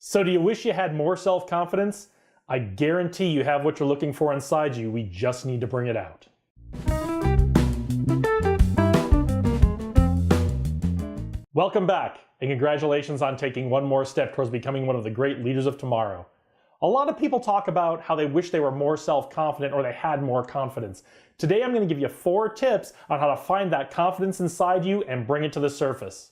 So do you wish you had more self-confidence? I guarantee you have what you're looking for inside you. We just need to bring it out. Welcome back, and congratulations on taking one more step towards becoming one of the great leaders of tomorrow. A lot of people talk about how they wish they were more self-confident or they had more confidence. Today I'm going to give you 4 tips on how to find that confidence inside you and bring it to the surface.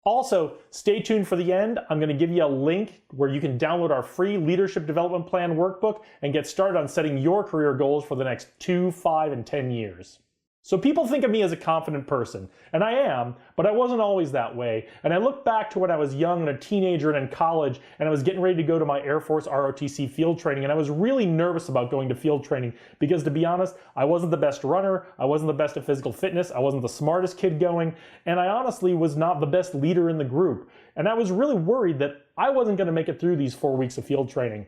Also, stay tuned for the end. I'm going to give you a link where you can download our free Leadership Development Plan workbook and get started on setting your career goals for the next 2, 5, and 10 years. So people think of me as a confident person, and I am, but I wasn't always that way. And I look back to when I was young and a teenager and in college, and I was getting ready to go to my Air Force ROTC field training, and I was really nervous about going to field training because, to be honest, I wasn't the best runner, I wasn't the best at physical fitness, I wasn't the smartest kid going, and I honestly was not the best leader in the group. And I was really worried that I wasn't going to make it through these 4 weeks of field training.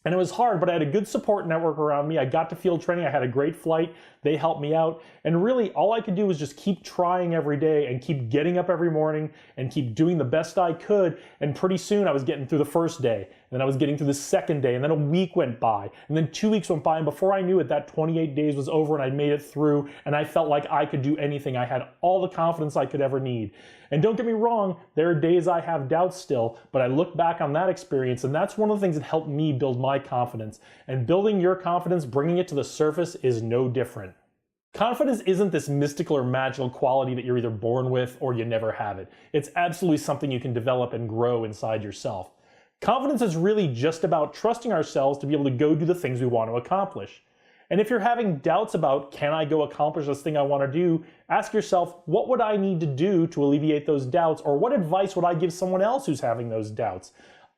And it was hard, but I had a good support network around me. I got to field training. I had a great flight. They helped me out. And really, all I could do was just keep trying every day and keep getting up every morning and keep doing the best I could. And pretty soon, I was getting through the first day. And then I was getting through the second day. And then a week went by. And then 2 weeks went by. And before I knew it, that 28 days was over and I made it through. And I felt like I could do anything. I had all the confidence I could ever need. And don't get me wrong, there are days I have doubts still, but I look back on that experience and that's one of the things that helped me build my confidence. And building your confidence, bringing it to the surface is no different. Confidence isn't this mystical or magical quality that you're either born with or you never have it. It's absolutely something you can develop and grow inside yourself. Confidence is really just about trusting ourselves to be able to go do the things we want to accomplish. And if you're having doubts about, can I go accomplish this thing I want to do, ask yourself, what would I need to do to alleviate those doubts? Or what advice would I give someone else who's having those doubts?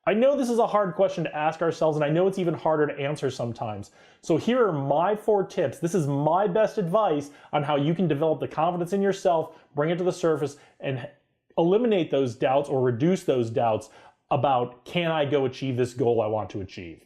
I know this is a hard question to ask ourselves, and I know it's even harder to answer sometimes. So here are my 4 tips. This is my best advice on how you can develop the confidence in yourself, bring it to the surface, and eliminate those doubts or reduce those doubts about, can I go achieve this goal I want to achieve?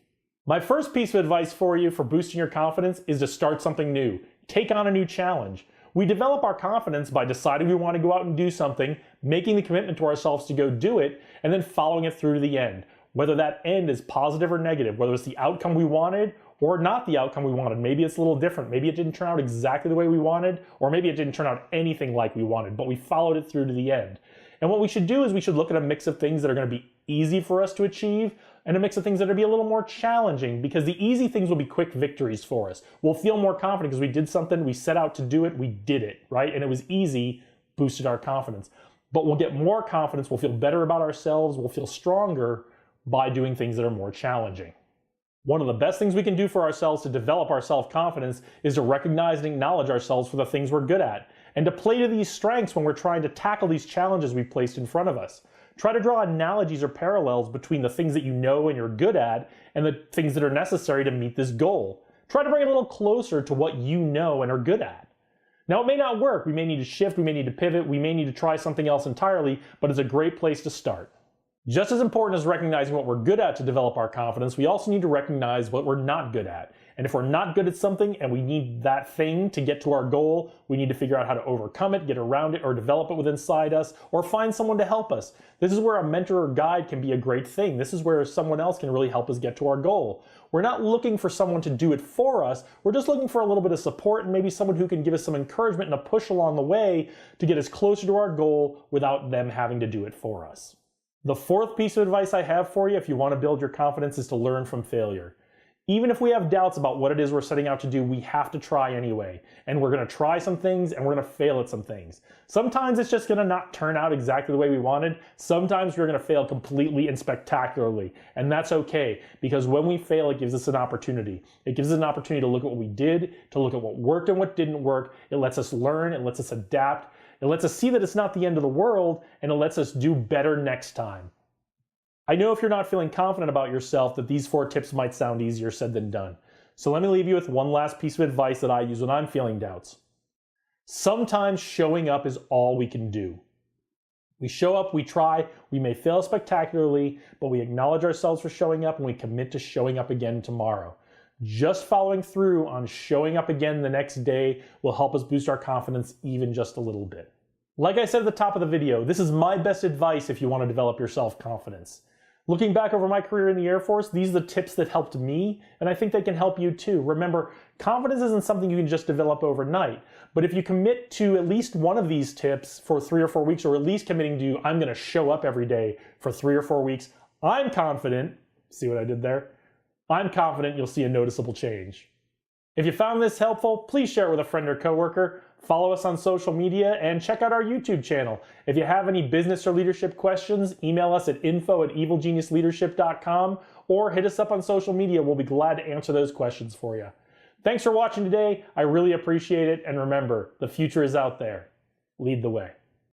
My first piece of advice for you for boosting your confidence is to start something new. Take on a new challenge. We develop our confidence by deciding we want to go out and do something, making the commitment to ourselves to go do it, and then following it through to the end. Whether that end is positive or negative, whether it's the outcome we wanted or not the outcome we wanted. Maybe it's a little different. Maybe it didn't turn out exactly the way we wanted, or maybe it didn't turn out anything like we wanted, but we followed it through to the end. And what we should do is we should look at a mix of things that are going to be easy for us to achieve and a mix of things that are going to be a little more challenging, because the easy things will be quick victories for us. We'll feel more confident because we did something, we set out to do it, we did it, right? And it was easy, boosted our confidence. But we'll get more confidence, we'll feel better about ourselves, we'll feel stronger by doing things that are more challenging. One of the best things we can do for ourselves to develop our self-confidence is to recognize and acknowledge ourselves for the things we're good at, and to play to these strengths when we're trying to tackle these challenges we've placed in front of us. Try to draw analogies or parallels between the things that you know and you're good at and the things that are necessary to meet this goal. Try to bring it a little closer to what you know and are good at. Now, it may not work. We may need to shift, we may need to pivot, we may need to try something else entirely, but it's a great place to start. Just as important as recognizing what we're good at to develop our confidence, we also need to recognize what we're not good at. And if we're not good at something and we need that thing to get to our goal, we need to figure out how to overcome it, get around it, or develop it within inside us, or find someone to help us. This is where a mentor or guide can be a great thing. This is where someone else can really help us get to our goal. We're not looking for someone to do it for us. We're just looking for a little bit of support and maybe someone who can give us some encouragement and a push along the way to get us closer to our goal without them having to do it for us. The 4th piece of advice I have for you if you want to build your confidence is to learn from failure. Even if we have doubts about what it is we're setting out to do, we have to try anyway. And we're going to try some things and we're going to fail at some things. Sometimes it's just going to not turn out exactly the way we wanted. Sometimes we're going to fail completely and spectacularly. And that's okay, because when we fail, it gives us an opportunity. It gives us an opportunity to look at what we did, to look at what worked and what didn't work. It lets us learn, it lets us adapt. It lets us see that it's not the end of the world, and it lets us do better next time. I know if you're not feeling confident about yourself that these 4 tips might sound easier said than done. So let me leave you with one last piece of advice that I use when I'm feeling doubts. Sometimes showing up is all we can do. We show up, we try, we may fail spectacularly, but we acknowledge ourselves for showing up and we commit to showing up again tomorrow. Just following through on showing up again the next day will help us boost our confidence even just a little bit. Like I said at the top of the video, this is my best advice if you want to develop your self-confidence. Looking back over my career in the Air Force, these are the tips that helped me, and I think they can help you too. Remember, confidence isn't something you can just develop overnight, but if you commit to at least one of these tips for 3 or 4 weeks, or at least committing to, I'm going to show up every day for 3 or 4 weeks, I'm confident, see what I did there? I'm confident you'll see a noticeable change. If you found this helpful, please share it with a friend or coworker. Follow us on social media and check out our YouTube channel. If you have any business or leadership questions, email us at info@evilgeniusleadership.com or hit us up on social media. We'll be glad to answer those questions for you. Thanks for watching today. I really appreciate it. And remember, the future is out there. Lead the way.